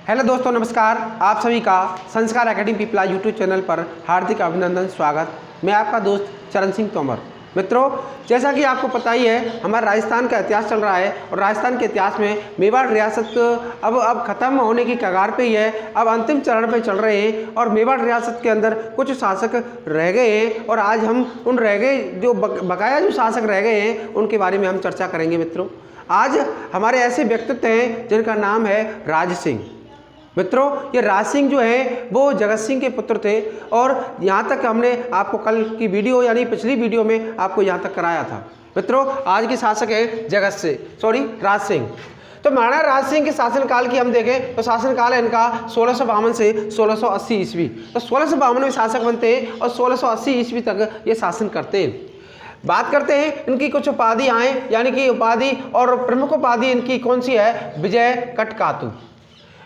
Hello दोस्तों, नमस्कार। आप सभी का संस्कार एकेडमी पीपला यूट्यूब चैनल पर हार्दिक अभिनंदन, स्वागत। मैं आपका दोस्त चरण सिंह तोमर। मित्रों, जैसा कि आपको पता ही है, हमारा राजस्थान का इतिहास चल रहा है और राजस्थान के इतिहास में मेवाड़ रियासत अब ख़त्म होने की कगार पे ही है, अब अंतिम चरण पे चल रहे हैं और मेवाड़ रियासत के अंदर कुछ शासक रह गए हैं और आज हम उन रह गए जो बकाया जो शासक रह गए हैं उनके बारे में हम चर्चा करेंगे। मित्रों, आज हमारे ऐसे व्यक्तित्व हैं जिनका नाम है राज सिंह। मित्रों, ये राज सिंह जो है वो जगत सिंह के पुत्र थे और यहाँ तक हमने आपको कल की वीडियो यानी पिछली वीडियो में आपको यहाँ तक कराया था। मित्रों, आज के शासक है राज सिंह। तो महाराणा राज सिंह के शासनकाल की हम देखें तो शासनकाल है इनका 1652 से 1680 ईस्वी। तो 1652 में शासक बनते हैं और 1680 ईस्वी तक ये शासन करते हैं। बात करते हैं इनकी कुछ उपाधियाँ हैं, यानी कि उपाधि और प्रमुख उपाधि इनकी कौन सी है? विजय कटकातु।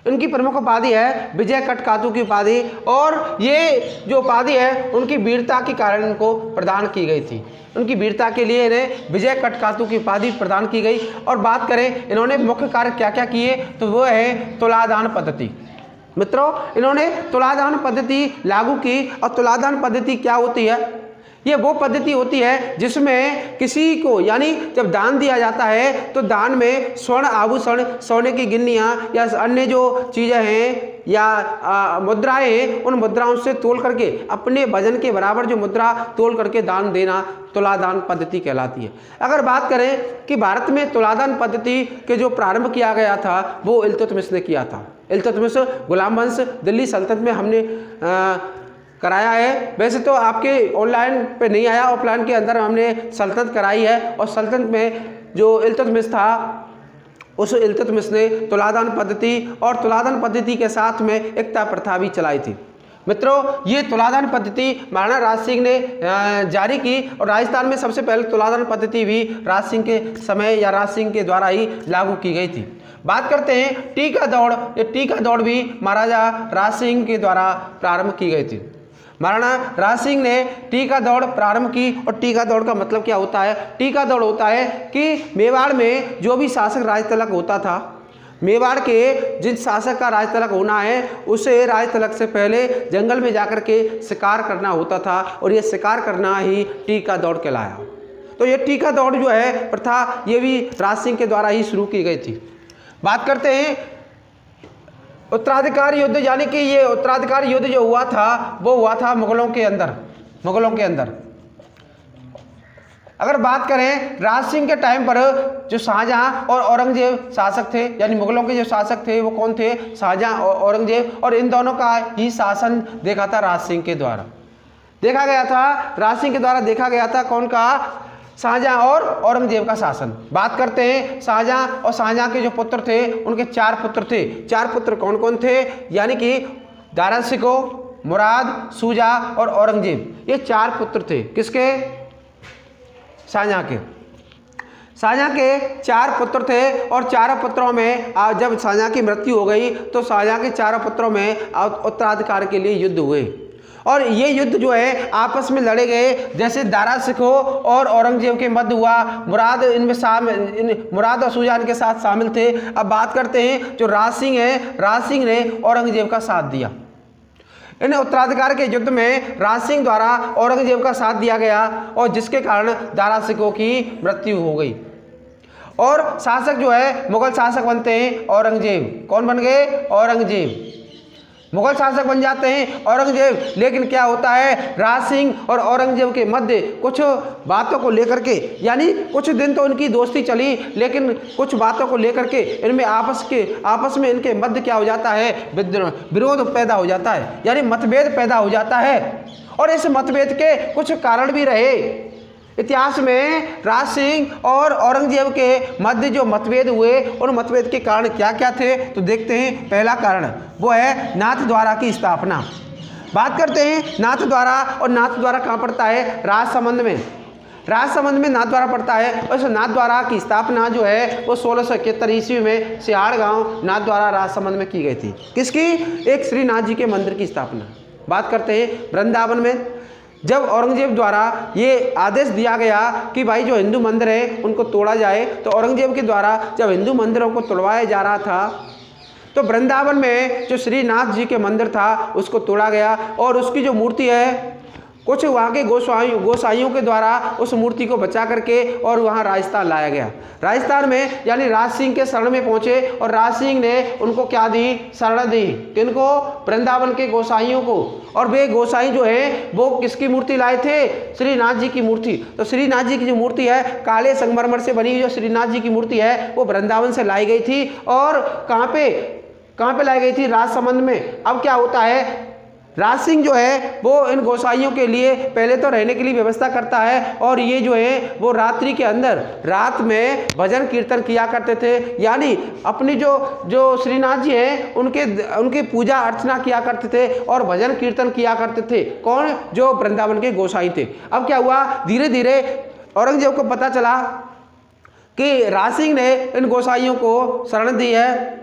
इनकी प्रमुख उपाधि है विजय कटकातु की उपाधि, और ये जो उपाधि है उनकी वीरता के कारण इनको प्रदान की गई थी। उनकी वीरता के लिए इन्हें विजय कटकातु की उपाधि प्रदान की गई। और बात करें इन्होंने मुख्य कार्य क्या क्या किए तो वो है तुलादान पद्धति। मित्रों, इन्होंने तुलादान पद्धति लागू की। और तुलादान पद्धति क्या होती है? ये वो पद्धति होती है जिसमें किसी को यानी जब दान दिया जाता है तो दान में स्वर्ण आभूषण, सोने की गिन्नियाँ या अन्य जो चीज़ें हैं या मुद्राएं हैं, उन मुद्राओं से तोल करके अपने वजन के बराबर जो मुद्रा तोल करके दान देना तुलादान पद्धति कहलाती है। अगर बात करें कि भारत में तुलादान पद्धति के जो प्रारंभ किया गया था वो इल्तुतमिश ने किया था। इल्तुतमिश गुलाम वंश दिल्ली सल्तनत में हमने कराया है। वैसे तो आपके ऑनलाइन पे नहीं आया, ऑफलाइन के अंदर हमने सल्तनत कराई है और सल्तनत में जो इल्तुतमिश था उस इल्तुतमिश ने तुलादान पद्धति और तुलादान पद्धति के साथ में एकता प्रथा भी चलाई थी। मित्रों, ये तुलादान पद्धति महाराणा राज सिंह ने जारी की और राजस्थान में सबसे पहले तुलादान पद्धति भी राज सिंह के समय या राज सिंह के द्वारा ही लागू की गई थी। बात करते हैं टीका दौड़। ये टीका दौड़ भी महाराजा राज सिंह के द्वारा प्रारंभ की गई थी। महाराणा राज सिंह ने टीका दौड़ प्रारंभ की। और टीका दौड़ का मतलब क्या होता है? टीका दौड़ होता है कि मेवाड़ में जो भी शासक राज तिलक होता था, मेवाड़ के जिस शासक का राज तिलक होना है उसे राज तिलक से पहले जंगल में जाकर के शिकार करना होता था और ये शिकार करना ही टीका दौड़ कहलाया। तो ये टीका दौड़ जो है प्रथा, ये भी राज सिंह के द्वारा ही शुरू की गई थी। बात करते हैं उत्तराधिकार युद्ध, यानी कि ये उत्तराधिकार युद्ध जो हुआ था वो हुआ था मुगलों के अंदर। अगर बात करें राज सिंह के टाइम पर जो शाहजहां और औरंगजेब शासक थे, यानी मुगलों के जो शासक थे वो कौन थे? शाहजहां और औरंगजेब। और इन दोनों का ही शासन देखा था राज सिंह के द्वारा देखा गया था। राज सिंह के द्वारा देखा गया था कौन का? शाहजहां और औरंगजेब का शासन। बात करते हैं शाहजहां, और शाहजहां के जो पुत्र थे उनके 4 पुत्र थे। 4 पुत्र कौन कौन थे? यानी कि दारा शिकोह, मुराद, शुजा और औरंगजेब। ये 4 पुत्र थे। किसके? शाहजहां के। शाहजहां के 4 पुत्र थे और 4 पुत्रों में जब शाहजहां की मृत्यु हो गई तो शाहजहां के 4 पुत्रों में उत्तराधिकार के लिए युद्ध हुए। और ये युद्ध जो है आपस में लड़े गए। जैसे दारा शिकोह और औरंगजेब के मध्य हुआ, मुराद मुराद और शुजा इनके साथ शामिल थे। अब बात करते हैं जो राज सिंह है, राज सिंह ने औरंगजेब का साथ दिया। इन उत्तराधिकार के युद्ध में राज सिंह द्वारा औरंगजेब का साथ दिया गया और जिसके कारण दारा शिकोह की मृत्यु हो गई। और शासक जो है मुगल शासक बनते हैं औरंगजेब। कौन बन गए? औरंगजेब। मुगल शासक बन जाते हैं औरंगजेब। लेकिन क्या होता है, राज सिंह और औरंगजेब के मध्य कुछ बातों को लेकर के, यानी कुछ दिन तो इनकी दोस्ती चली, लेकिन कुछ बातों को लेकर के इनमें आपस में इनके मध्य क्या हो जाता है? विरोध पैदा हो जाता है, यानी मतभेद पैदा हो जाता है। और इस मतभेद के कुछ कारण भी रहे। इतिहास में राज सिंह और औरंगजेब के मध्य जो मतभेद हुए उन मतभेद के कारण क्या क्या थे तो देखते हैं। पहला कारण वो है नाथद्वारा की स्थापना। बात करते हैं नाथद्वारा। और नाथद्वारा कहाँ पड़ता है? राजसमंद में। राजसमंद में नाथद्वारा पड़ता है। और इस नाथद्वारा की स्थापना जो है वो 1671 ईस्वी में सिहाड़ गांव नाथद्वारा राजसमंद में की गई थी। किसकी? एक श्रीनाथ जी के मंदिर की स्थापना। बात करते हैं वृंदावन में। जब औरंगजेब द्वारा ये आदेश दिया गया कि भाई जो हिंदू मंदिर है उनको तोड़ा जाए, तो औरंगजेब के द्वारा जब हिंदू मंदिरों को तोड़वाया जा रहा था तो वृंदावन में जो श्रीनाथ जी के मंदिर था उसको तोड़ा गया और उसकी जो मूर्ति है कुछ वहाँ के गोसाइयों के द्वारा उस मूर्ति को बचा करके और वहाँ राजस्थान लाया गया। राजस्थान में यानी राज सिंह के शरण में पहुँचे और राज सिंह ने उनको क्या दी, शरण दी, किनको, वृंदावन के गोसाइयों को। और वे गोसाई जो है वो किसकी मूर्ति लाए थे, श्रीनाथ जी की मूर्ति। तो श्रीनाथ जी की जो मूर्ति है काले संगमरमर से बनी हुई जो श्रीनाथ जी की मूर्ति है वो वृंदावन से लाई गई थी। और कहाँ पे लाई गई थी, राजसमंद में। अब क्या होता है, राज सिंह जो है वो इन गोसाइयों के लिए पहले तो रहने के लिए व्यवस्था करता है और ये जो है वो रात्रि के अंदर रात में भजन कीर्तन किया करते थे, यानी अपनी जो श्रीनाथ जी हैं उनकी पूजा अर्चना किया करते थे और भजन कीर्तन किया करते थे। कौन, जो वृंदावन के गोसाई थे। अब क्या हुआ, धीरे धीरे औरंगजेब को पता चला कि राज सिंह ने इन गोसाइयों को शरण दी है,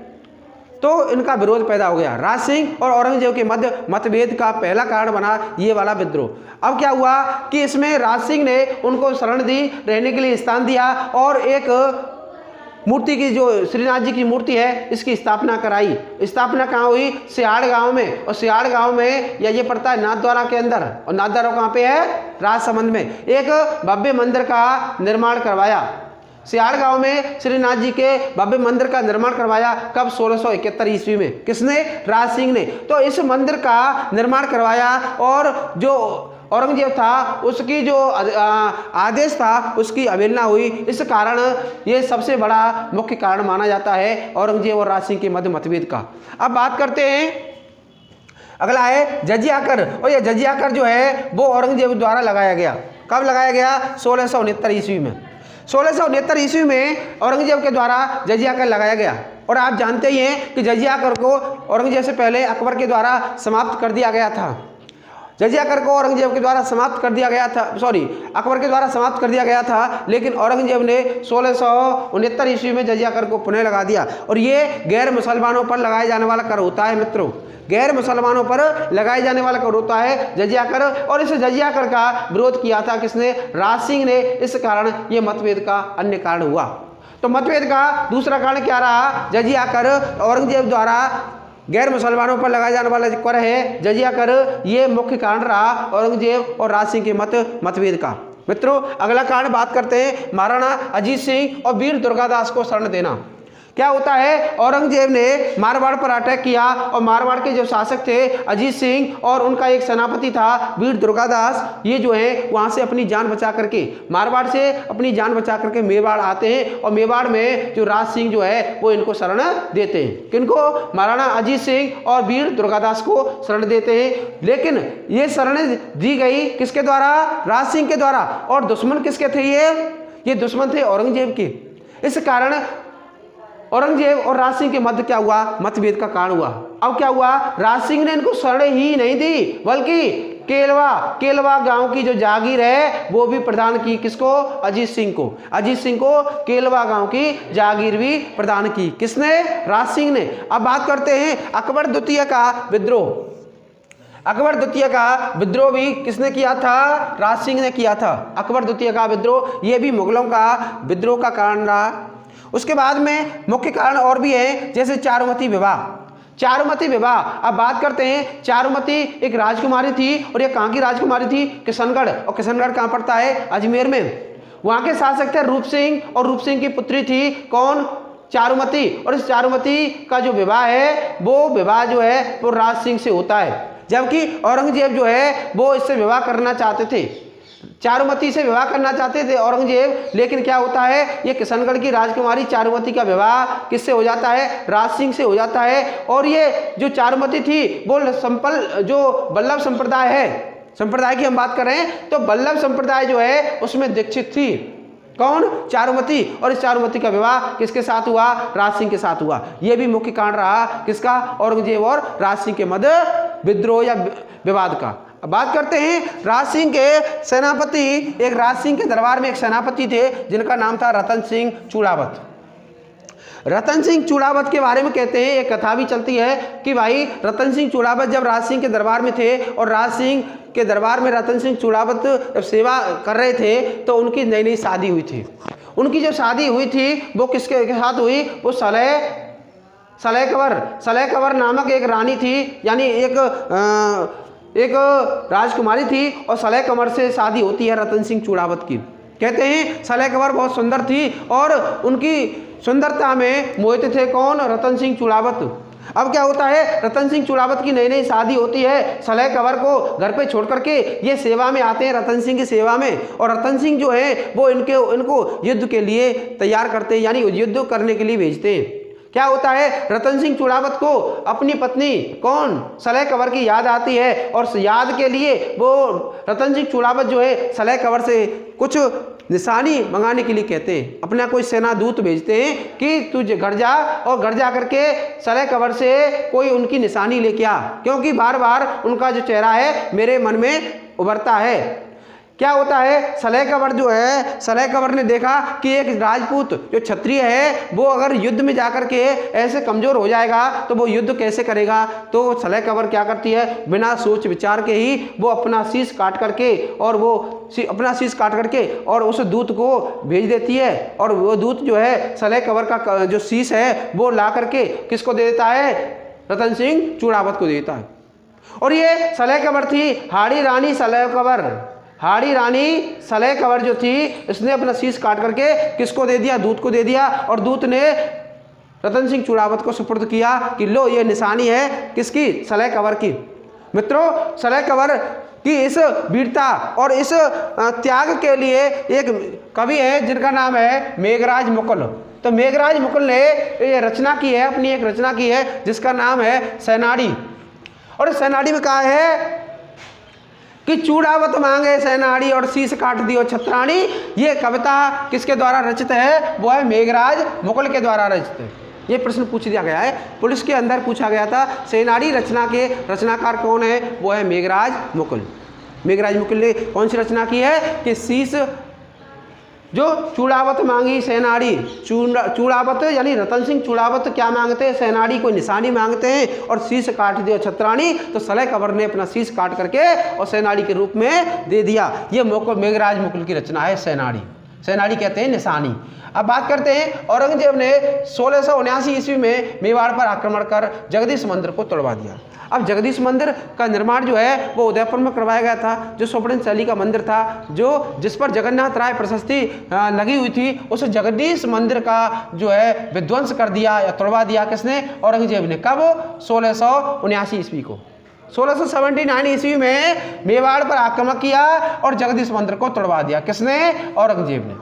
तो इनका विरोध पैदा हो गया। राज सिंह और औरंगजेब के मध्य मतभेद का पहला कारण बना ये वाला विद्रोह। अब क्या हुआ कि इसमें राज सिंह ने उनको शरण दी, रहने के लिए स्थान दिया और एक मूर्ति की जो श्रीनाथ जी की मूर्ति है इसकी स्थापना कराई। स्थापना कहाँ हुई, सियाड़ गांव में। और सियाड़ गांव में ये पड़ता है नाथद्वारा के अंदर, और नाथद्वारा कहाँ पे है, राजसमंद में। एक भव्य मंदिर का निर्माण करवाया। सियाड़ गांव में श्रीनाथ जी के भव्य मंदिर का निर्माण करवाया। कब, 1671 ईस्वी में। किसने, राज सिंह ने। तो इस मंदिर का निर्माण करवाया और जो औरंगजेब था उसकी जो आदेश था उसकी अवहेलना हुई। इस कारण ये सबसे बड़ा मुख्य कारण माना जाता है औरंगजेब और राज सिंह के मध्य मतभेद का। अब बात करते हैं, अगला है जजिया कर। और यह जजिया कर जो है वो औरंगजेब द्वारा लगाया गया। कब लगाया गया, 1669 ईस्वी में। 1669 ईस्वी में औरंगजेब के द्वारा जजिया कर लगाया गया। और आप जानते ही हैं कि जजिया कर को औरंगजेब से पहले अकबर के द्वारा समाप्त कर दिया गया था। जजिया कर को औरंगजेब के द्वारा समाप्त कर दिया गया था, अकबर के द्वारा समाप्त कर दिया गया था, लेकिन औरंगजेब ने 1669 ईस्वी में जजिया कर को पुनः लगा दिया। और ये गैर मुसलमानों पर लगाए जाने वाला कर होता है मित्रों, गैर मुसलमानों पर लगाए जाने वाला कर होता है जजिया कर। और इस जजिया कर का विरोध किया था किसने, राज सिंह ने। इस कारण ये मतभेद का अन्य कारण हुआ। तो मतभेद का दूसरा कारण क्या रहा, जजिया कर औरंगजेब द्वारा गैर मुसलमानों पर लगाए जाने वाला कर है जजिया कर, ये मुख्य कारण रहा औरंगजेब और राज सिंह के मतभेद का। मित्रों अगला कारण बात करते हैं, महाराणा अजीत सिंह और वीर दुर्गादास को शरण देना। क्या होता है, औरंगजेब ने मारवाड़ पर अटैक किया और मारवाड़ के जो शासक थे अजीत सिंह और उनका एक सेनापति था वीर दुर्गादास, ये जो है वहाँ से अपनी जान बचा करके, मारवाड़ से अपनी जान बचा करके मेवाड़ आते हैं। और मेवाड़ में जो राज सिंह जो है वो इनको शरण देते हैं। किनको, महाराणा अजीत सिंह और वीर दुर्गादास को शरण देते हैं। लेकिन ये शरण दी गई किसके द्वारा, राज सिंह के द्वारा। और दुश्मन किसके थे, ये दुश्मन थे औरंगजेब के। इस कारण औरंगजेब और राज सिंह के मध्य क्या हुआ, मतभेद का कारण हुआ। अब क्या हुआ, राज सिंह ने इनको शरण ही नहीं दी बल्कि केलवा गांव की जो जागीर है वो भी प्रदान की। किसको, अजीत सिंह को। अजीत सिंह को केलवा गांव की जागीर भी प्रदान की। किसने, राज सिंह ने। अब बात करते हैं अकबर द्वितीय का विद्रोह। अकबर द्वितीय का विद्रोह भी किसने किया था, राज सिंह ने किया था। अकबर द्वितीय का विद्रोह ये भी मुगलों का विद्रोह का कारण रहा। उसके बाद में मुख्य कारण और भी है, जैसे चारुमती विवाह। चारुमती विवाह, अब बात करते हैं, चारुमती एक राजकुमारी थी और ये कहाँ की राजकुमारी थी, किशनगढ़। और किशनगढ़ कहाँ पड़ता है, अजमेर में। वहाँ के शासक थे रूप सिंह और रूप सिंह की पुत्री थी कौन, चारुमती। और इस चारुमती का जो विवाह है वो विवाह जो है वो राज सिंह से होता है, जबकि औरंगजेब जो है वो इससे विवाह करना चाहते थे, चारुमती से विवाह करना चाहते थे औरंगजेब। लेकिन क्या होता है, ये किशनगढ़ की राजकुमारी चारुमती का विवाह किससे हो जाता है, राज सिंह से हो जाता है। और ये जो चारुमती थी वो जो वल्लभ संप्रदाय है, संप्रदाय की हम बात कर रहे हैं, तो वल्लभ संप्रदाय जो है उसमें दीक्षित थी। कौन, चारुमती। और इस चारुमती का विवाह किसके साथ हुआ, राज सिंह के साथ हुआ। यह भी मुख्य कारण रहा किसका, औरंगजेब और राज सिंह के मध्य विद्रोह या विवाद का। अब बात करते हैं राज सिंह के सेनापति। एक राज सिंह के दरबार में एक सेनापति थे जिनका नाम था रतन सिंह चूड़ावत। रतन सिंह चूड़ावत के बारे में कहते हैं, एक कथा भी चलती है कि भाई रतन सिंह चूड़ावत जब राज सिंह के दरबार में थे और राज सिंह के दरबार में रतन सिंह चूड़ावत जब सेवा कर रहे थे तो उनकी नई नई शादी हुई थी। उनकी जो शादी हुई थी वो किसके साथ हुई, वो सलेह सलेकवर नामक एक रानी थी, यानी एक राजकुमारी थी, और सलेकवर से शादी होती है रतन सिंह चूड़ावत की। कहते हैं सलेकवर बहुत सुंदर थी और उनकी सुंदरता में मोहित थे कौन? रतन सिंह चूड़ावत। अब क्या होता है, रतन सिंह चूड़ावत की नई नई शादी होती है, सलेकवर को घर पे छोड़ करके ये सेवा में आते हैं, रतन सिंह की सेवा में, और रतन सिंह जो है वो इनको युद्ध के लिए तैयार करते हैं, यानी युद्ध करने के लिए भेजते हैं। क्या होता है, रतन सिंह चूड़ावत को अपनी पत्नी कौन? सलेकवर की याद आती है, और याद के लिए वो रतन सिंह चूड़ावत जो है सलेकवर से कुछ निशानी मंगाने के लिए कहते हैं, अपना कोई सेना दूत भेजते हैं कि तू घर जा, और घर जा करके सलेकवर से कोई उनकी निशानी लेके आ, क्योंकि बार बार उनका जो चेहरा है मेरे मन में उभरता है। क्या होता है, सलेकवर ने देखा कि एक राजपूत जो क्षत्रिय है वो अगर युद्ध में जाकर के ऐसे कमज़ोर हो जाएगा तो वो युद्ध कैसे करेगा। तो सलेकवर क्या करती है, बिना सोच विचार के ही वो अपना शीश काट करके और उस दूत को भेज देती है, और वो दूत जो है सलेकवर का जो शीश है वो ला करके किसको दे देता है? रतन सिंह चूड़ावत को देता है। और ये सलेकवर थी हाड़ी रानी सलेकवर जो थी, इसने अपना शीश काट करके किसको दे दिया? दूत को दे दिया, और दूत ने रतन सिंह चूड़ावत को सुपुर्द किया कि लो ये निशानी है किसकी? सलेकवर की। मित्रों, सलेकवर की इस वीरता और इस त्याग के लिए एक कवि है जिनका नाम है मेघराज मुकुल। तो मेघराज मुकुल ने ये रचना की है, अपनी एक रचना की है जिसका नाम है सैनाड़ी। और इस सैनाड़ी में कहा है कि चूड़ावत मांगे सैनाड़ी और शीश काट दियो छत्राणी। ये कविता किसके द्वारा रचित है? वो है मेघराज मुकुल के द्वारा रचित है। ये प्रश्न पूछ दिया गया है, पुलिस के अंदर पूछा गया था। सैनाड़ी रचना के रचनाकार कौन है? वो है मेघराज मुकुल। मेघराज मुकुल ने कौन सी रचना की है कि शीश जो चूड़ावत मांगी सैनाड़ी, चूड़ावत यानी रतन सिंह चूड़ावत क्या मांगते हैं? सैनाड़ी को निशानी मांगते हैं, और शीश काट दिया छत्राणी। तो सलेकवर ने अपना शीश काट करके और सैनाड़ी के रूप में दे दिया। ये मेघराज मुकुल की रचना है सैनाड़ी कहते हैं निशानी। अब बात करते हैं, औरंगजेब ने 1679 ईस्वी में मेवाड़ पर आक्रमण कर जगदीश मंदिर को तोड़वा दिया। अब जगदीश मंदिर का निर्माण जो है वो उदयपुर में करवाया गया था, जो स्वर्ण शैली का मंदिर था, जिस पर जगन्नाथ राय प्रशस्ति लगी हुई थी। उस जगदीश मंदिर का जो है विध्वंस कर दिया या तोड़वा दिया किसने? औरंगजेब ने। कब? 1679 ईस्वी को। 1679 ईस्वी में मेवाड़ पर आक्रमण किया और जगदीश मंदिर को तोड़वा दिया। किसने? औरंगजेब ने।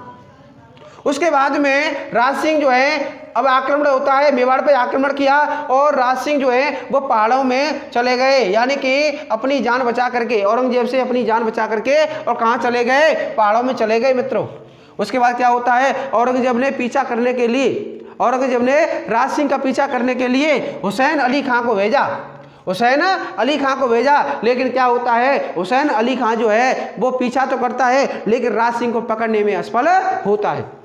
उसके बाद में राज सिंह जो है, अब आक्रमण होता है, मेवाड़ पे आक्रमण किया और राज सिंह जो है वो पहाड़ों में चले गए, यानी कि अपनी जान बचा करके, औरंगजेब से अपनी जान बचा करके, और कहाँ चले गए? पहाड़ों में चले गए मित्रों। उसके बाद क्या होता है, औरंगजेब ने राज सिंह का पीछा करने के लिए हुसैन अली खां को भेजा। लेकिन क्या होता है, हुसैन अली खां जो है वो पीछा तो करता है लेकिन राज सिंह को पकड़ने में असफल होता है।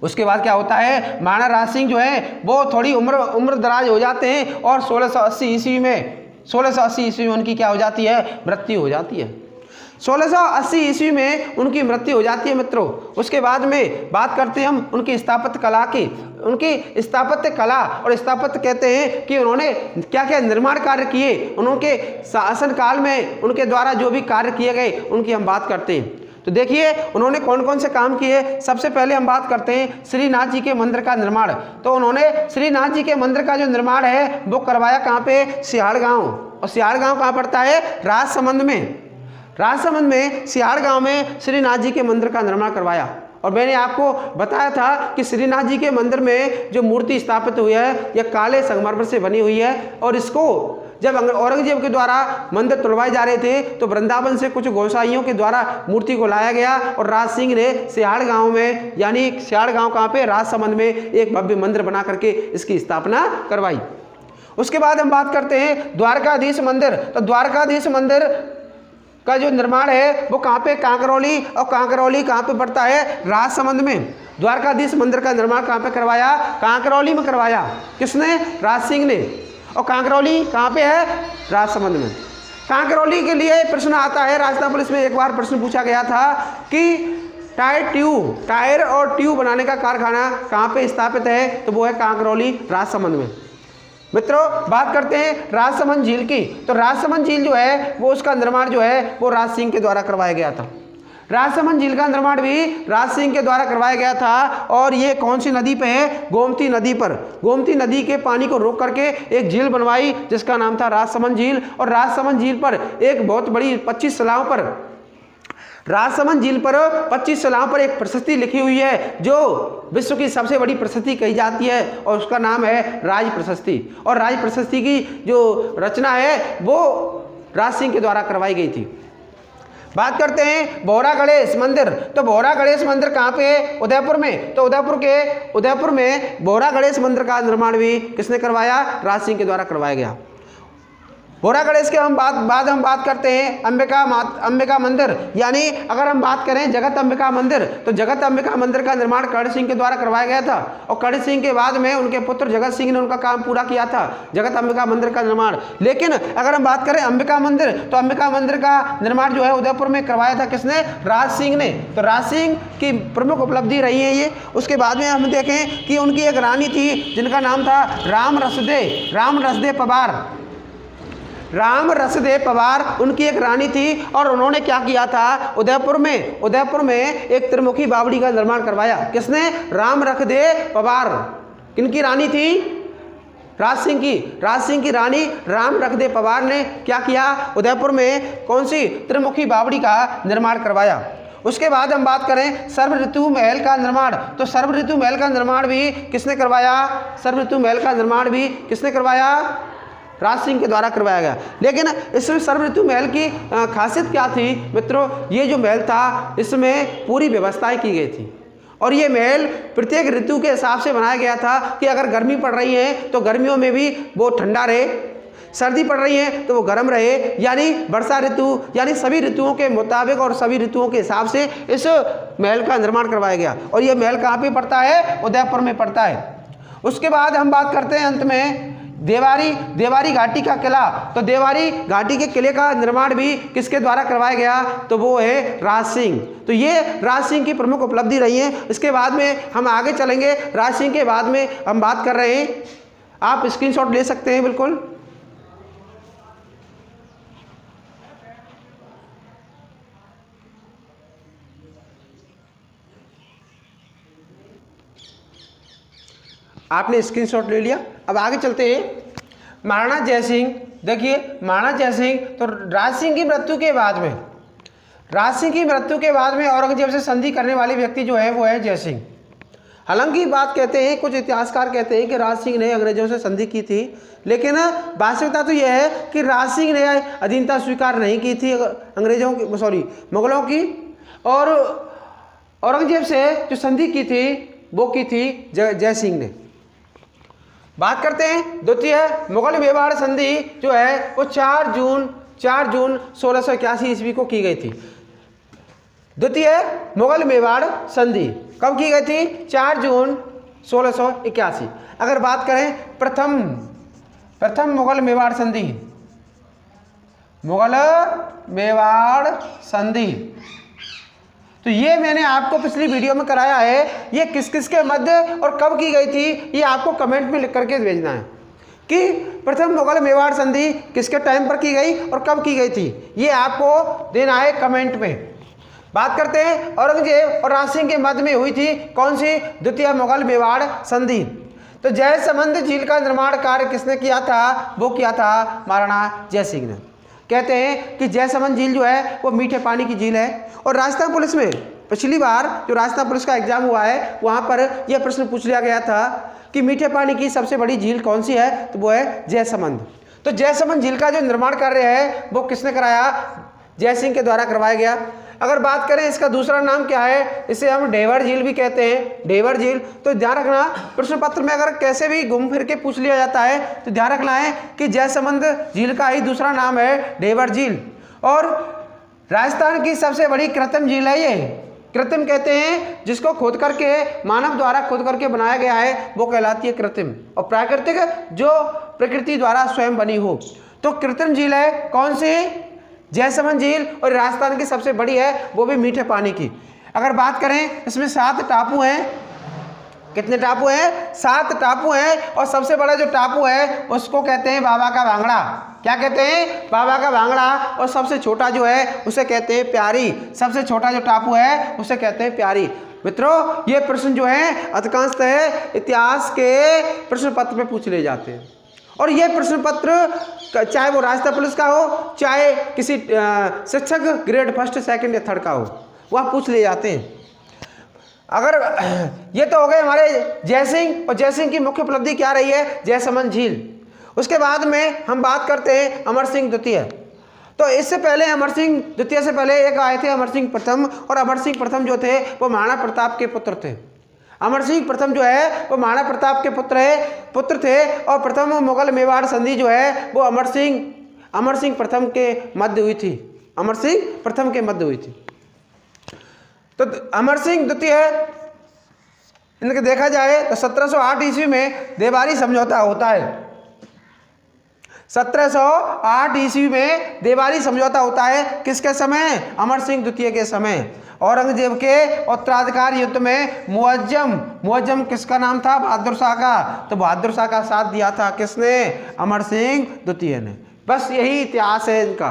उसके बाद क्या होता है, महाराणा राज सिंह जो है वो थोड़ी उम्र दराज हो जाते हैं, और 1680 ईस्वी में उनकी क्या हो जाती है? मृत्यु हो जाती है। 1680 ईस्वी में उनकी मृत्यु हो जाती है मित्रों। उसके बाद में बात करते हैं हम उनकी स्थापत्य कला की। उनकी स्थापत्य कला और स्थापत्य कहते हैं कि उन्होंने क्या क्या निर्माण कार्य किए, उनके शासन काल में उनके द्वारा जो भी कार्य किए गए उनकी हम बात करते हैं। तो देखिए उन्होंने कौन कौन से काम किए। सबसे पहले हम बात करते हैं श्रीनाथ जी के मंदिर का निर्माण। तो उन्होंने श्रीनाथ जी के मंदिर का जो निर्माण है वो करवाया कहाँ पे? सिहाड़ गांव। और सिहाड़ गांव कहाँ पड़ता है? राजसमंद में सिहाड़ गांव में श्रीनाथ जी के मंदिर का निर्माण करवाया। और मैंने आपको बताया था कि श्रीनाथ जी के मंदिर में जो मूर्ति स्थापित हुई है यह काले संगमरमर से बनी हुई है, और इसको जब औरंगजेब के द्वारा मंदिर तोड़वाए जा रहे थे तो वृंदावन से कुछ गोसाइयों के द्वारा मूर्ति को लाया गया, और राज सिंह ने सिहाड़ गांव में, यानी सिहाड़ गांव कहाँ पे? राजसमंद में एक भव्य मंदिर बना करके इसकी स्थापना करवाई। उसके बाद हम बात करते हैं द्वारकाधीश मंदिर। तो द्वारकाधीश मंदिर का जो निर्माण है वो कहाँ पे? कांकरौली। और कांकरौली कहाँ पे पड़ता है? राजसमंद में। द्वारकाधीश मंदिर का निर्माण कहाँ पे करवाया? कांकरौली में करवाया। किसने? राज सिंह ने। और कांकरौली कहाँ पे है? राजसमंद में। कांकरौली के लिए प्रश्न आता है, राजस्थान पुलिस में एक बार प्रश्न पूछा गया था कि टायर और ट्यूब बनाने का कारखाना कहाँ पे स्थापित है? तो वो है कांकरौली, राजसमंद में। मित्रों बात करते हैं राजसमंद झील की। तो राजसमंद झील जो है वो उसका निर्माण जो है वो राज सिंह के द्वारा करवाया गया था। राजसमंद झील का निर्माण भी राज सिंह के द्वारा करवाया गया था। और ये कौन सी नदी पे है? गोमती नदी पर। गोमती नदी के पानी को रोक करके एक झील बनवाई जिसका नाम था राजसमंद झील। और राजसमंद झील पर एक बहुत बड़ी 25 शिलाओं पर राजसमंद झील पर 25 शिलाओं पर एक प्रशस्ति लिखी हुई है जो विश्व की सबसे बड़ी प्रशस्ति कही जाती है और उसका नाम है राज प्रशस्ति। और राज प्रशस्ति की जो रचना है वो राज सिंह के द्वारा करवाई गई थी। बात करते हैं बोहरा गणेश मंदिर। तो बोहरा गणेश मंदिर कहाँ पे है? उदयपुर में। तो उदयपुर में बोहरा गणेश मंदिर का निर्माण भी किसने करवाया? राज सिंह के द्वारा करवाया गया। बोहरा गणेश के बाद हम बात करते हैं अंबिका मंदिर। यानी अगर हम बात करें जगत अंबिका मंदिर, तो जगत अंबिका मंदिर का निर्माण कर्ण सिंह के द्वारा करवाया गया था। और कर्ण सिंह के बाद में उनके पुत्र जगत सिंह ने उनका काम पूरा किया था, जगत अंबिका मंदिर का निर्माण। लेकिन अगर हम बात करें अंबिका मंदिर, तो अंबिका मंदिर का निर्माण जो है उदयपुर में करवाया था किसने? राज सिंह ने। तो राज सिंह की प्रमुख उपलब्धि रही है ये। उसके बाद में हम देखें कि उनकी एक रानी थी जिनका नाम था राम रसदे पवार उनकी एक रानी थी। और उन्होंने क्या किया था? उदयपुर में एक त्रिमुखी बावड़ी का निर्माण करवाया। किसने? राम रसदे पवार। किनकी रानी थी? राज सिंह की रानी राम रसदे पवार ने क्या किया? उदयपुर में कौन सी? त्रिमुखी बावड़ी का निर्माण करवाया। उसके बाद हम बात करें सर्व ऋतु महल का निर्माण। तो सर्व ऋतु महल का निर्माण भी किसने करवाया? राज सिंह के द्वारा करवाया गया। लेकिन इसमें सर्व ऋतु महल की खासियत क्या थी मित्रों? ये जो महल था इसमें पूरी व्यवस्थाएं की गई थी। और ये महल प्रत्येक ऋतु के हिसाब से बनाया गया था कि अगर गर्मी पड़ रही है तो गर्मियों में भी वो ठंडा रहे, सर्दी पड़ रही है तो वो गर्म रहे। यानी वर्षा ऋतु, यानी सभी ऋतुओं के मुताबिक और सभी ऋतुओं के हिसाब से इस महल का निर्माण करवाया गया। और ये महल कहाँ पे पड़ता है? उदयपुर में पड़ता है। उसके बाद हम बात करते हैं अंत में देवारी घाटी का किला। तो देवारी घाटी के किले का निर्माण भी किसके द्वारा करवाया गया? तो वो है राज सिंह। तो ये राज सिंह की प्रमुख उपलब्धि रही है। इसके बाद में हम आगे चलेंगे। राज सिंह के बाद में हम बात कर रहे हैं, आप स्क्रीनशॉट ले सकते हैं बिल्कुल। आपने स्क्रीनशॉट ले लिया। अब आगे चलते हैं। महाराणा जयसिंह। देखिए महाराणा जयसिंह, तो राज सिंह की मृत्यु के बाद में औरंगजेब से संधि करने वाले व्यक्ति जो है वो है जयसिंह। हालांकि बात कहते हैं, कुछ इतिहासकार कहते हैं कि राज सिंह ने अंग्रेजों से संधि की थी, लेकिन वास्तविकता तो यह है कि राज सिंह ने अधीनता स्वीकार नहीं की थी मुगलों की। और औरंगजेब से जो संधि की थी वो की थी जयसिंह ने। बात करते हैं द्वितीय मुगल मेवाड़ संधि जो है वो 4 जून 1681 ईस्वी को की गई थी। द्वितीय मुगल मेवाड़ संधि कब की गई थी? 4 जून 1681। अगर बात करें प्रथम मुगल मेवाड़ संधि, तो ये मैंने आपको पिछली वीडियो में कराया है। ये किस किस के मध्य और कब की गई थी, ये आपको कमेंट में लिख करके भेजना है कि प्रथम मुगल मेवाड़ संधि किसके टाइम पर की गई और कब की गई थी, ये आपको देना है कमेंट में। बात करते हैं औरंगजेब और राज सिंह के मध्य में हुई थी कौन सी? द्वितीय मुगल मेवाड़ संधि। तो जयसमंद झील का निर्माण कार्य किसने किया था? वो किया था महाराणा जयसिंह ने। कहते हैं कि जयसमंद झील जो है वो मीठे पानी की झील है। और राजस्थान पुलिस में पिछली बार जो राजस्थान पुलिस का एग्जाम हुआ है वहाँ पर यह प्रश्न पूछ लिया गया था कि मीठे पानी की सबसे बड़ी झील कौन सी है? तो वो है जयसमंद। तो जयसमंद झील का जो निर्माण कार्य है वो किसने कराया? जयसिंह के द्वारा करवाया गया। अगर बात करें इसका दूसरा नाम क्या है, इसे हम ढेवर झील भी कहते हैं, ढेवर झील। तो ध्यान रखना प्रश्न पत्र में अगर कैसे भी घूम फिर के पूछ लिया जाता है तो ध्यान रखना है कि जयसमंद झील का ही दूसरा नाम है ढेवर झील। और राजस्थान की सबसे बड़ी कृत्रिम झील है ये। कृत्रिम कहते हैं जिसको खोद करके मानव द्वारा खोद करके बनाया गया है वो कहलाती है कृत्रिम। और प्राकृतिक जो प्रकृति द्वारा स्वयं बनी हो। तो कृत्रिम झील है कौन सी? जयसमंद झील। और राजस्थान की सबसे बड़ी है वो भी मीठे पानी की। अगर बात करें इसमें 7 टापू हैं, कितने टापू हैं? 7 टापू हैं। और सबसे बड़ा जो टापू है उसको कहते हैं बाबा का भांगड़ा। क्या कहते हैं? बाबा का भांगड़ा। और सबसे छोटा जो है उसे कहते हैं प्यारी। सबसे छोटा जो टापू है उसे कहते हैं प्यारी। मित्रों, ये प्रश्न जो है अधिकांशतः इतिहास के प्रश्न पत्र में पूछ ले जाते हैं। और ये प्रश्न पत्र चाहे वो राजस्थान पुलिस का हो, चाहे किसी शिक्षक ग्रेड 1, 2 या 3 का हो, वह पूछ ले जाते हैं। अगर ये तो हो गए हमारे जयसिंह। और जयसिंह की मुख्य उपलब्धि क्या रही है? जयसमंद झील। उसके बाद में हम बात करते हैं अमर सिंह द्वितीय। तो इससे पहले अमर सिंह द्वितीय से पहले एक आए थे अमर सिंह प्रथम। और अमर सिंह प्रथम जो थे वो महाराणा प्रताप के पुत्र थे। अमर सिंह प्रथम जो है वो महाराणा प्रताप के पुत्र थे। और प्रथम मुगल मेवाड़ संधि जो है वो अमर सिंह प्रथम के मध्य हुई थी। अमर सिंह प्रथम के मध्य हुई थी। तो अमर सिंह द्वितीय इनके देखा जाए तो 1708 ईस्वी में देवारी समझौता होता है। 1708 ईस्वी में देवारी समझौता होता है। किसके समय? अमर सिंह द्वितीय के समय। औरंगजेब के उत्तराधिकार युद्ध में मुअज्जम किसका नाम था? बहादुर शाह का। तो बहादुर शाह का साथ दिया था किसने? अमर सिंह द्वितीय ने। बस यही इतिहास है इनका।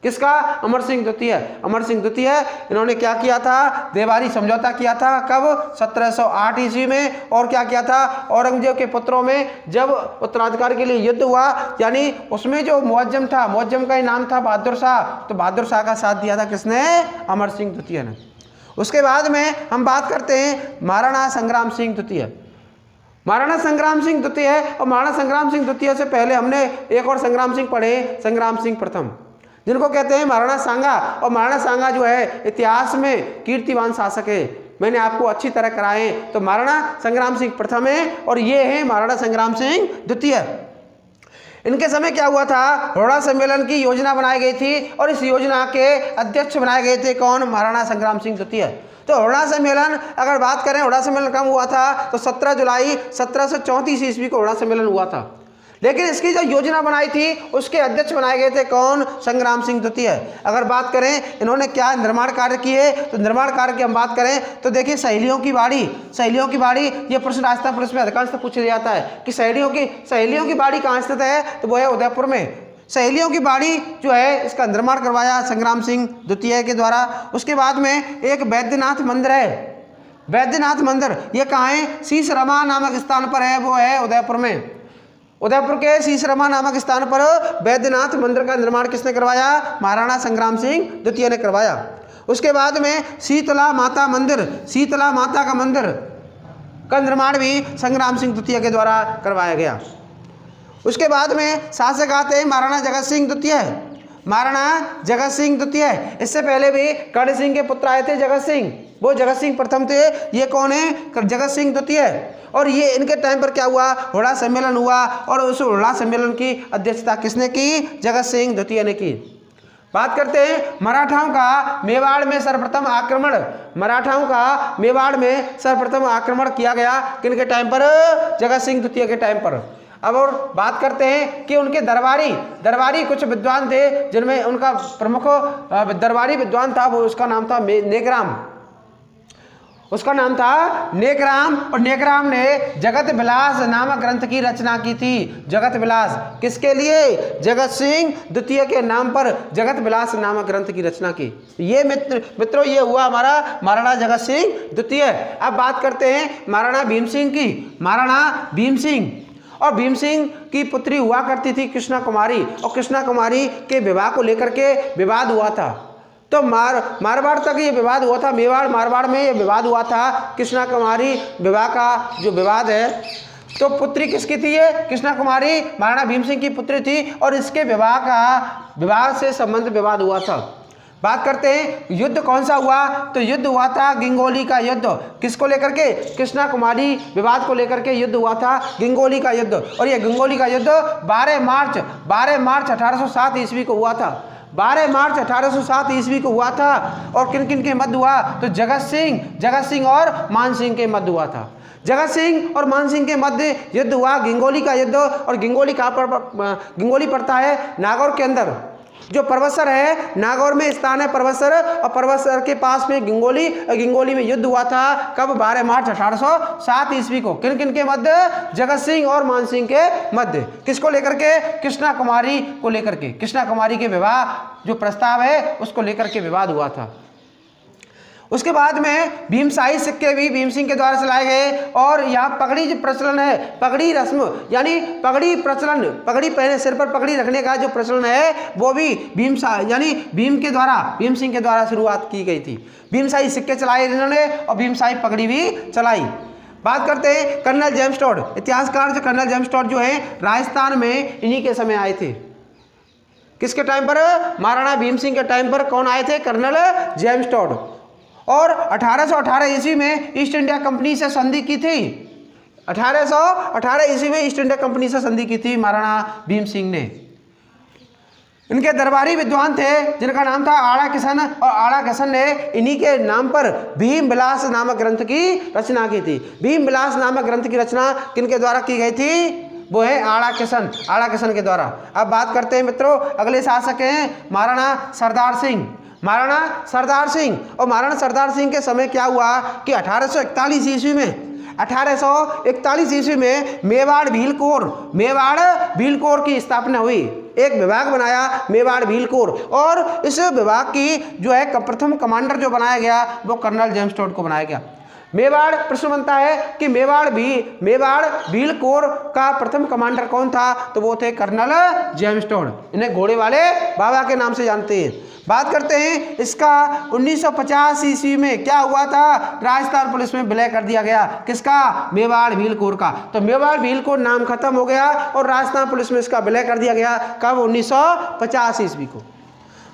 किसका? अमर सिंह द्वितीय। अमर सिंह द्वितीय इन्होंने क्या किया था? देवारी समझौता किया था। कब? 1708 ईस्वी में। और क्या किया था? औरंगजेब के पुत्रों में जब उत्तराधिकार के लिए युद्ध हुआ, यानी उसमें जो मुअज्जम था, मुअज्जम का ही नाम था बहादुर शाह। तो बहादुर शाह का साथ दिया था किसने? अमर सिंह द्वितीय ने। उसके बाद में हम बात करते हैं महाराणा संग्राम सिंह द्वितीय। महाराणा संग्राम सिंह द्वितीय। और महाराणा संग्राम सिंह द्वितीय से पहले हमने एक और संग्राम सिंह पढ़े, संग्राम सिंह प्रथम, जिनको कहते हैं महाराणा सांगा। और महाराणा सांगा जो है इतिहास में कीर्तिवान शासक है। मैंने आपको अच्छी तरह कराए। तो महाराणा संग्राम सिंह प्रथम है और ये है महाराणा संग्राम सिंह द्वितीय। इनके समय क्या हुआ था? हुड़ा सम्मेलन की योजना बनाई गई थी। और इस योजना के अध्यक्ष बनाए गए थे कौन? महाराणा संग्राम सिंह द्वितीय। तो हुड़ा सम्मेलन अगर बात करें, हुड़ा सम्मेलन कब हुआ था? तो 17 जुलाई 1734 ईस्वी को हुड़ा सम्मेलन हुआ था। लेकिन इसकी जो योजना बनाई थी उसके अध्यक्ष बनाए गए थे कौन? संग्राम सिंह द्वितीय। अगर बात करें इन्होंने क्या निर्माण कार्य किए, तो निर्माण कार्य की हम बात करें तो देखिए सहेलियों की बाड़ी। ये प्रश्न राजस्थान पुलिस में अधिकांश पूछा जाता है कि सहेलियों की बाड़ी कहाँ स्थित है? तो वो है उदयपुर में। सहेलियों की बाड़ी जो है इसका निर्माण करवाया संग्राम सिंह द्वितीय के द्वारा। उसके बाद में एक वैद्यनाथ मंदिर है। वैद्यनाथ मंदिर ये कहाँ है? शीशरमा नामक स्थान पर है। वो है उदयपुर में। उदयपुर के शीशरमा नामक स्थान पर वैद्यनाथ मंदिर का निर्माण किसने करवाया? महाराणा संग्राम सिंह द्वितीय ने करवाया। उसके बाद में शीतला माता का मंदिर का निर्माण भी संग्राम सिंह द्वितीय के द्वारा करवाया गया। उसके बाद में शासक आते हैं महाराणा जगत सिंह द्वितीय। इससे पहले भी कर्ण सिंह के पुत्र आए थे जगत सिंह। वो जगत सिंह प्रथम थे। ये कौन है? जगत सिंह द्वितीय। और ये इनके टाइम पर क्या हुआ? हुड़ा सम्मेलन हुआ। और उस हुड़ा सम्मेलन की अध्यक्षता किसने की? जगत सिंह द्वितीय ने की। बात करते हैं मराठाओं का मेवाड़ में सर्वप्रथम आक्रमण किया गया किनके टाइम पर? जगत सिंह द्वितीय के टाइम पर। अब और बात करते हैं कि उनके दरबारी कुछ विद्वान थे, जिनमें उनका प्रमुख दरबारी विद्वान था, वो उसका नाम था नेकराम। और नेकराम ने जगत विलास नामक ग्रंथ की रचना की थी। जगत विलास किसके लिए? जगत सिंह द्वितीय के नाम पर जगत विलास नामक ग्रंथ की रचना की। ये मित्रों ये हुआ हमारा महाराणा जगत सिंह द्वितीय। अब बात करते हैं महाराणा भीम सिंह की। महाराणा भीम सिंह और भीम सिंह की पुत्री हुआ करती थी कृष्णा कुमारी। और कृष्णा कुमारी के विवाह को लेकर के विवाद हुआ था। तो मारवाड़ तक ये विवाद हुआ था। मेवाड़ मारवाड़ में ये विवाद हुआ था। कृष्णा कुमारी विवाह का जो विवाद है, तो पुत्री किसकी थी? ये कृष्णा कुमारी महाराणा भीम सिंह की पुत्री थी। और इसके विवाह से संबंध विवाद हुआ था। बात करते हैं युद्ध कौन सा हुआ? तो युद्ध हुआ था गिंगोली का युद्ध। किसको लेकर के? कृष्णा कुमारी विवाद को लेकर के युद्ध हुआ था, गिंगोली का युद्ध। और ये गिंगोली का युद्ध 12 मार्च 1807 ईस्वी को हुआ था। 12 मार्च 1807 ईस्वी को हुआ था। और किन किन के मध्य हुआ? तो जगत सिंह और मान सिंह के मध्य हुआ था। जगत सिंह और मान सिंह के मध्य युद्ध हुआ, गिंगोली का युद्ध। और गिंगोली पड़ता है नागौर के अंदर। जो पर्वतसर है नागौर में स्थान है पर्वतसर, और पर्वतसर के पास में गिंगोली में युद्ध हुआ था। कब? 12 मार्च 1807 ईस्वी को। किन किन के मध्य? जगत सिंह और मान सिंह के मध्य। किसको लेकर के? कृष्णा कुमारी को लेकर के। कृष्णा कुमारी के विवाह जो प्रस्ताव है उसको लेकर के विवाद हुआ था। उसके बाद में भीमशाही सिक्के भी भीम सिंह के द्वारा चलाए गए, और यहाँ पगड़ी जो प्रचलन है, पगड़ी रस्म यानी पगड़ी प्रचलन, पगड़ी पहने सिर पर पगड़ी रखने का जो प्रचलन है वो भी भीम सिंह के द्वारा शुरुआत की गई थी। भीमशाही सिक्के चलाए इन्होंने और भीमशाही पगड़ी भी चलाई। बात करते हैं कर्नल जेम्स टॉड। इतिहासकार जो कर्नल जेम्स टॉड जो है राजस्थान में इन्हीं के समय आए थे। किसके टाइम पर? महाराणा भीम सिंह के टाइम पर कौन आए थे? Colonel James Tod. और 1818 ईस्वी में ईस्ट इंडिया कंपनी से संधि की थी। 1818 ईस्वी में ईस्ट इंडिया कंपनी से संधि की थी महाराणा भीम सिंह ने। इनके दरबारी विद्वान थे जिनका नाम था आड़ा किशन, और आड़ा किशन ने इन्हीं के नाम पर भीम विलास नामक ग्रंथ की रचना की थी। भीम विलास नामक ग्रंथ की रचना किनके द्वारा की गई थी? वो है आड़ा किशन के द्वारा। अब बात करते हैं मित्रों, अगले शासक हैं महाराणा सरदार सिंह। महाराणा सरदार सिंह, और महाराणा सरदार सिंह के समय क्या हुआ कि 1841 ईस्वी में मेवाड़ भीलकोर की स्थापना हुई। एक विभाग बनाया मेवाड़ भीलकोर, और इस विभाग की जो है प्रथम कमांडर जो बनाया गया वो कर्नल जेम्स टॉड को बनाया गया। मेवाड़ प्रश्न बनता है कि मेवाड़ भीलकोर का प्रथम कमांडर कौन था? तो वो थे कर्नल जेम्स टॉड। इन्हें घोड़े वाले बाबा के नाम से जानते हैं। बात करते हैं इसका 1950 ईस्वी में क्या हुआ था? राजस्थान पुलिस में विलय कर दिया गया। किसका? मेवाड़ भीलकोर का। तो मेवाड़ भीलकोर नाम खत्म हो गया और राजस्थान पुलिस में इसका विलय कर दिया गया। कब? 1950 ईस्वी को।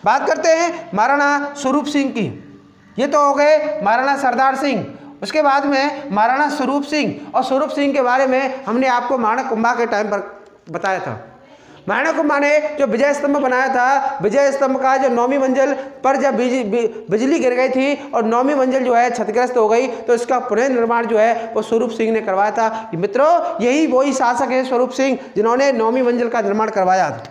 बात करते हैं महाराणा स्वरूप सिंह की। ये तो हो गए महाराणा सरदार सिंह। उसके बाद में महाराणा स्वरूप सिंह, और स्वरूप सिंह के बारे में हमने आपको महाराणा कुंभा के टाइम पर बताया था। महाराणा कुंभा ने जो विजय स्तंभ बनाया था, विजय स्तंभ का जो 9वीं मंजिल पर जब बिजली गिर गई थी और 9वीं मंजिल जो है क्षतिग्रस्त हो गई, तो इसका पुनर्निर्माण जो है वो स्वरूप सिंह ने करवाया था। मित्रों, यही वही शासक है स्वरूप सिंह जिन्होंने 9वीं मंजिल का निर्माण करवाया था।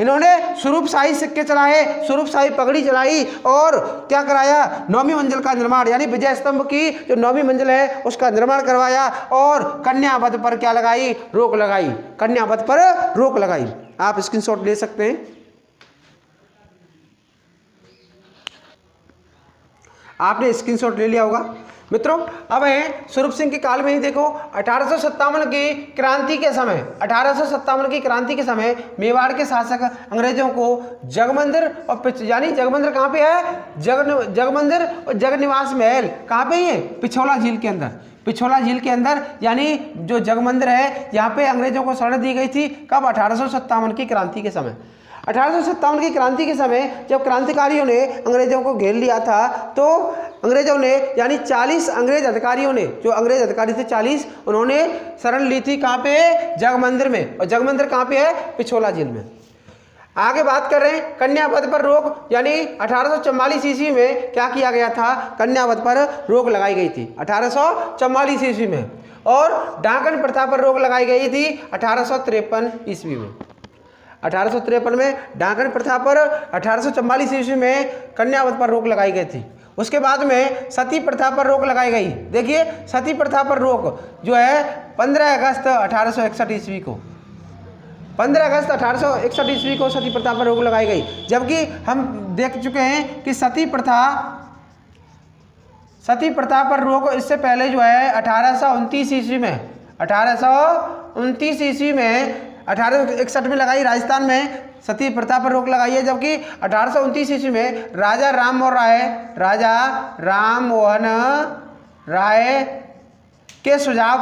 इन्होंने स्वरूपशाही सिक्के चलाए, स्वरूपशाही पगड़ी चलाई, और क्या कराया? 9वीं मंजिल का निर्माण, यानी विजय स्तंभ की जो 9वीं मंजिल है उसका निर्माण करवाया, और कन्यावध पर क्या लगाई? रोक लगाई। कन्यावध पर रोक लगाई। आप स्क्रीनशॉट ले सकते हैं। आपने स्क्रीनशॉट ले लिया होगा। मित्रों, अब है स्वरूप सिंह के काल में ही देखो 1857 की क्रांति के समय मेवाड़ के शासक अंग्रेजों को जगमंदिर और यानी जगमंदिर कहाँ पे है? जगमंदिर और जगनिवास महल कहाँ पे है? पिछोला झील के अंदर। पिछोला झील के अंदर यानी जो जगमंदिर है, यहाँ पे अंग्रेजों को शरण दी गई थी। कब? 1857 की क्रांति के समय। 1857 की क्रांति के समय जब क्रांतिकारियों ने अंग्रेजों को घेर लिया था, तो अंग्रेजों ने यानी 40 अंग्रेज अधिकारियों ने, जो अंग्रेज अधिकारी थे 40, उन्होंने शरण ली थी। कहाँ पे? जगमंदिर में। और जगमंदिर कहाँ पे है? पिछोला झील में। आगे बात कर रहे हैं कन्यावध पर रोक, यानी 1844 ईस्वी में क्या किया गया था? कन्यावध पर रोक लगाई गई थी 1844 ईस्वी में, और डाकन प्रथा पर रोक लगाई गई थी 1853 ईस्वी में। 1853 में डाकन प्रथा पर, 1844 ईस्वी में कन्यावध पर रोक लगाई गई थी। उसके बाद में सती प्रथा पर रोक लगाई गई। देखिए, सती प्रथा पर रोक जो है 15 अगस्त 1861 ईस्वी को, 15 अगस्त 1861 ईस्वी को सती प्रथा पर रोक लगाई गई। जबकि हम देख चुके हैं कि सती प्रथा पर रोक इससे पहले जो है 1829 ईस्वी में 1861 में लगाई। राजस्थान में सती प्रथा पर रोक लगाई है। जबकि 1829 ईस्वी में राजा राम मोहन राय के सुझाव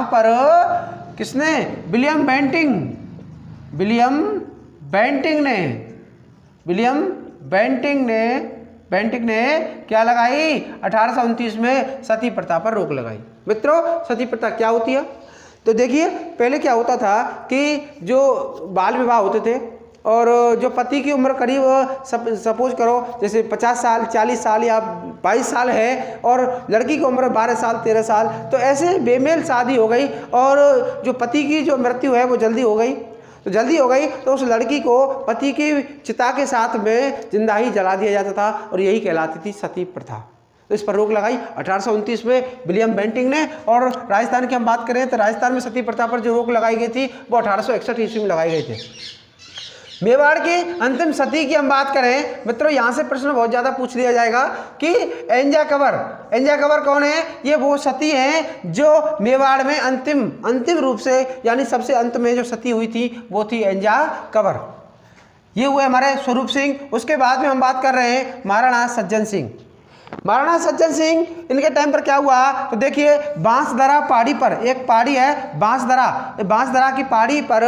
पर किसने? विलियम बेंटिंक ने क्या लगाई? 1829 में सती प्रथा पर रोक लगाई। मित्रों, सती प्रथा क्या होती है? तो देखिए, पहले क्या होता था कि जो बाल विवाह होते थे, और जो पति की उम्र करीब सपोज करो जैसे 50 साल, 40 साल या 22 साल है, और लड़की की उम्र 12 साल, 13 साल, तो ऐसे बेमेल शादी हो गई और जो पति की जो मृत्यु है वो जल्दी हो गई, तो जल्दी हो गई तो उस लड़की को पति की चिता के साथ में जिंदा ही जला दिया जाता था और यही कहलाती थी सती प्रथा। तो इस पर रोक लगाई 1829 में विलियम बेंटिंक ने। और राजस्थान की हम बात करें तो राजस्थान में सती प्रथा पर जो रोक लगाई गई थी वो 1861 ईस्वी में लगाई गई थी। मेवाड़ की अंतिम सती की हम बात करें मित्रों, यहाँ से प्रश्न बहुत ज़्यादा पूछ लिया जाएगा कि एंजा कंवर कौन है। ये वो सती हैं जो मेवाड़ में अंतिम रूप से यानी सबसे अंत में जो सती हुई थी वो थी एंजा कंवर। ये हुए हमारे स्वरूप सिंह। उसके बाद में हम बात कर रहे हैं महाराणा सज्जन सिंह। महाराणा सज्जन सिंह, इनके टाइम पर क्या हुआ तो देखिए, बांसदरा पहाड़ी पर एक पहाड़ी है बांसदरा की पहाड़ी पर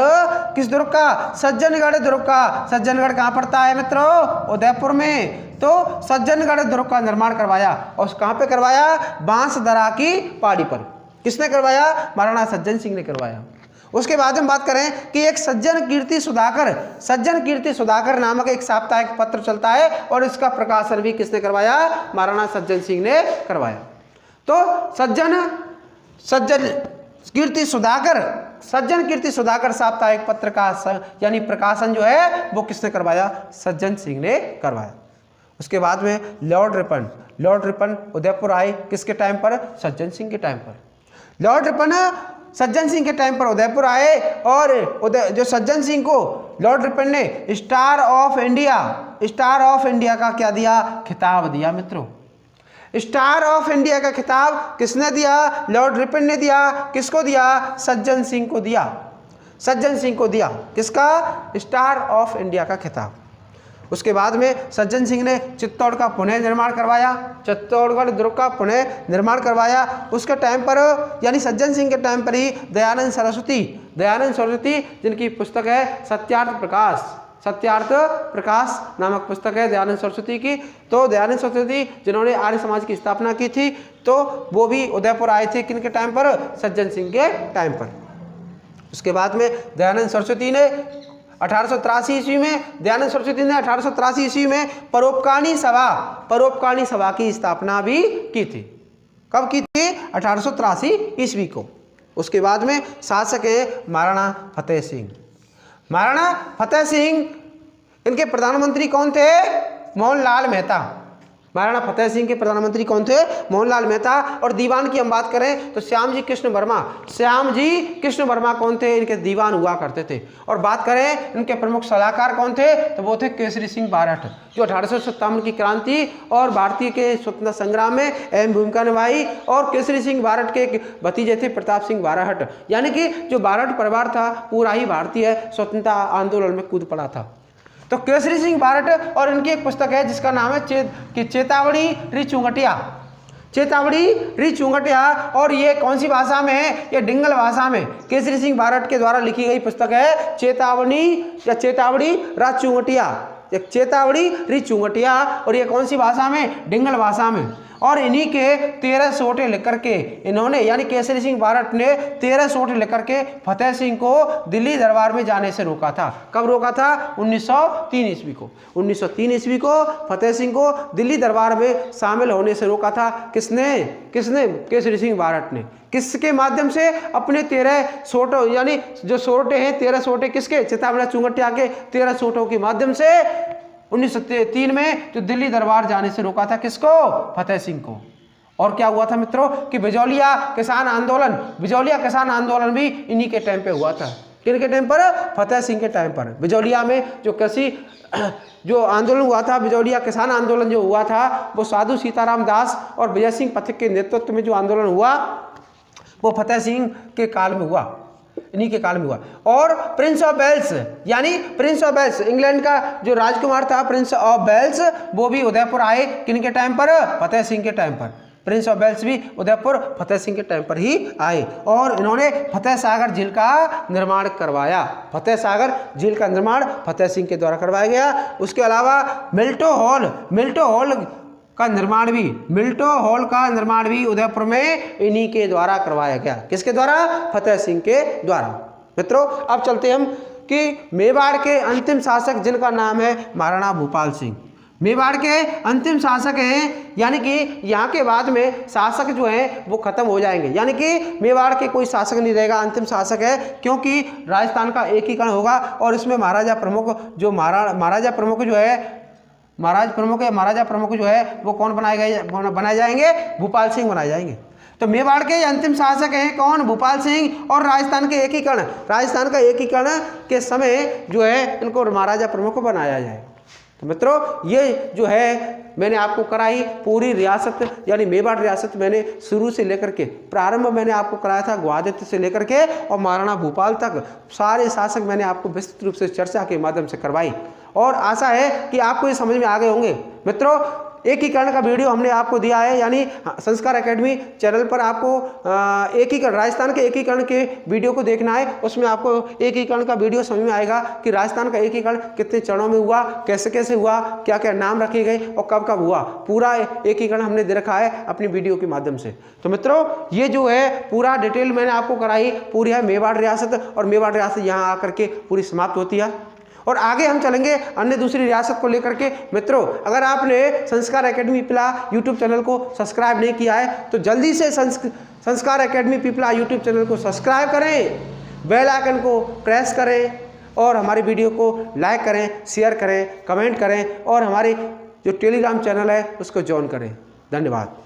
किस दुर्ग का, सज्जनगढ़ दुर्ग का। सज्जनगढ़ कहाँ पड़ता है मित्रों, उदयपुर में। तो सज्जनगढ़ दुर्ग का निर्माण करवाया और कहाँ पे करवाया, बांसदरा की पहाड़ी पर। किसने करवाया, महाराणा सज्जन सिंह ने करवाया। उसके बाद हम बात करें कि एक सज्जन कीर्ति सुधाकर नामक एक साप्ताहिक पत्र चलता है और इसका प्रकाशन भी किसने करवाया, महाराणा सज्जन सिंह ने करवाया। तो सज्जन कीर्ति सुधाकर साप्ताहिक पत्र का यानी प्रकाशन जो है वो किसने करवाया, सज्जन सिंह ने करवाया। उसके बाद में लॉर्ड रिपन उदयपुर आए किसके टाइम पर, सज्जन सिंह के टाइम पर। लॉर्ड रिपन सज्जन सिंह के टाइम पर उदयपुर आए और जो सज्जन सिंह को लॉर्ड रिपन ने स्टार ऑफ इंडिया का क्या दिया, खिताब दिया मित्रों। स्टार ऑफ इंडिया का खिताब किसने दिया, लॉर्ड रिपन ने दिया। किसको दिया, सज्जन सिंह को दिया। किसका, स्टार ऑफ इंडिया का खिताब। उसके बाद में सज्जन सिंह ने चित्तौड़ का पुनः निर्माण करवाया, चित्तौड़गढ़ दुर्ग का पुनः निर्माण करवाया। उसके टाइम पर यानी सज्जन सिंह के टाइम पर ही दयानंद सरस्वती जिनकी पुस्तक है सत्यार्थ प्रकाश नामक पुस्तक है दयानंद सरस्वती की। तो दयानंद सरस्वती जिन्होंने आर्य समाज की स्थापना की थी, तो वो भी उदयपुर आए थे किनके टाइम पर, सज्जन सिंह के टाइम पर। उसके बाद में दयानंद सरस्वती ने 1883 ईस्वी में परोपकारी सभा की स्थापना भी की थी। कब की थी, 1883 ईस्वी को। उसके बाद में शासक है महाराणा फतेह सिंह। इनके प्रधानमंत्री कौन थे, मोहनलाल मेहता। महाराणा फतेह सिंह के प्रधानमंत्री कौन थे, मोहनलाल मेहता। और दीवान की हम बात करें तो श्याम जी कृष्ण वर्मा कौन थे, इनके दीवान हुआ करते थे। और बात करें इनके प्रमुख सलाहकार कौन थे, तो वो थे केसरी सिंह बारठ, जो 1857 की क्रांति और भारतीय के स्वतंत्रता संग्राम में अहम भूमिका निभाई। और केसरी सिंह बारठ के भतीजे थे प्रताप सिंह बारहट, यानी कि जो बारठ परिवार था पूरा ही भारतीय स्वतंत्रता आंदोलन में कूद पड़ा था। तो केसरी सिंह बारठ और इनकी एक पुस्तक है जिसका नाम है चेतावनी री चुंगटिया। और ये कौन सी भाषा में है, ये डिंगल भाषा में केसरी सिंह बारठ के द्वारा लिखी गई पुस्तक है चेतावनी री चुंगटिया। और ये कौन सी भाषा में, डिंगल भाषा में। और इन्हीं के 13 सोटे लेकर के इन्होंने यानी केसरी सिंह बारठ ने 13 सोटे लेकर के फतेह सिंह को दिल्ली दरबार में जाने से रोका था। कब रोका था, 1903 ईस्वी को। 1903 ईस्वी को फतेह सिंह को दिल्ली दरबार में शामिल होने से रोका था। किसने, केसरी सिंह बारठ ने। किसके माध्यम से, अपने 13 सोटों यानी जो सोटे हैं 13 सोटे किसके, चेतावनी चुंगटिया के 13 सोटों के माध्यम से 1903 में जो दिल्ली दरबार जाने से रोका था, किसको, फतेह सिंह को। और क्या हुआ था मित्रों कि बिजौलिया किसान आंदोलन भी इन्हीं के टाइम पे हुआ था। किनके टाइम पर, फतेह सिंह के टाइम पर। बिजौलिया में जो आंदोलन हुआ था, बिजौलिया किसान आंदोलन जो हुआ था, वो साधु सीताराम दास और विजय सिंह पथिक के नेतृत्व में जो आंदोलन हुआ वो फतेह सिंह के काल में हुआ, इन्हीं के काल में हुआ। और प्रिंस ऑफ वेल्स इंग्लैंड का जो राजकुमार था प्रिंस ऑफ वेल्स, वो भी उदयपुर आए किनके टाइम पर, फतेह सिंह के टाइम पर। प्रिंस ऑफ वेल्स भी उदयपुर फतेह सिंह के टाइम पर ही आए और इन्होंने फतेह सागर झील का निर्माण करवाया। फतेह सागर झील का निर्माण फतेह सिंह के द्वारा करवाया गया। उसके अलावा मिल्टो हॉल का निर्माण भी उदयपुर में इन्हीं के द्वारा करवाया गया। किसके द्वारा, फतेह सिंह के द्वारा। मित्रों अब चलते हम कि मेवाड़ के अंतिम शासक जिनका नाम है महाराणा भूपाल सिंह। मेवाड़ के अंतिम शासक हैं, यानी कि यहाँ के बाद में शासक जो हैं वो खत्म हो जाएंगे, यानी कि मेवाड़ के कोई शासक नहीं रहेगा, अंतिम शासक है, क्योंकि राजस्थान का एकीकरण होगा और इसमें महाराजा प्रमुख जो महाराजा प्रमुख जो है वो कौन बनाए जाएंगे? भूपाल सिंह बनाए जाएंगे। तो मेवाड़ के अंतिम शासक हैं कौन? भूपाल सिंह। और राजस्थान का एकीकरण के समय जो है इनको महाराजा प्रमुख बनाया जाए। तो मित्रों ये जो है मैंने आपको कराई पूरी रियासत, यानी मेवाड़ रियासत मैंने शुरू से लेकर के प्रारंभ मैंने आपको कराया था ग्वादित्य से लेकर के और महाराणा भूपाल तक सारे शासक मैंने आपको विस्तृत रूप से चर्चा के माध्यम से करवाई, और आशा है कि आपको ये समझ में आ गए होंगे। मित्रों एकीकरण का वीडियो हमने आपको दिया है, यानी संस्कार एकेडमी चैनल पर आपको एकीकरण राजस्थान के एकीकरण के वीडियो को देखना है। उसमें आपको एकीकरण का वीडियो समझ में आएगा कि राजस्थान का एकीकरण कितने चरणों में हुआ, कैसे कैसे हुआ, क्या क्या नाम रखे गए और कब कब हुआ। पूरा एकीकरण हमने दे रखा है अपनी वीडियो के माध्यम से। तो मित्रों ये जो है पूरा डिटेल मैंने आपको कराई पूरी है मेवाड़ रियासत, और मेवाड़ रियासत यहाँ आकर के पूरी समाप्त होती है। और आगे हम चलेंगे अन्य दूसरी रियासत को लेकर के। मित्रों अगर आपने संस्कार एकेडमी पिपला यूट्यूब चैनल को सब्सक्राइब नहीं किया है तो जल्दी से संस्कार एकेडमी पिपला यूट्यूब चैनल को सब्सक्राइब करें, बेल आइकन को प्रेस करें और हमारी वीडियो को लाइक करें, शेयर करें, कमेंट करें और हमारी जो टेलीग्राम चैनल है उसको ज्वाइन करें। धन्यवाद।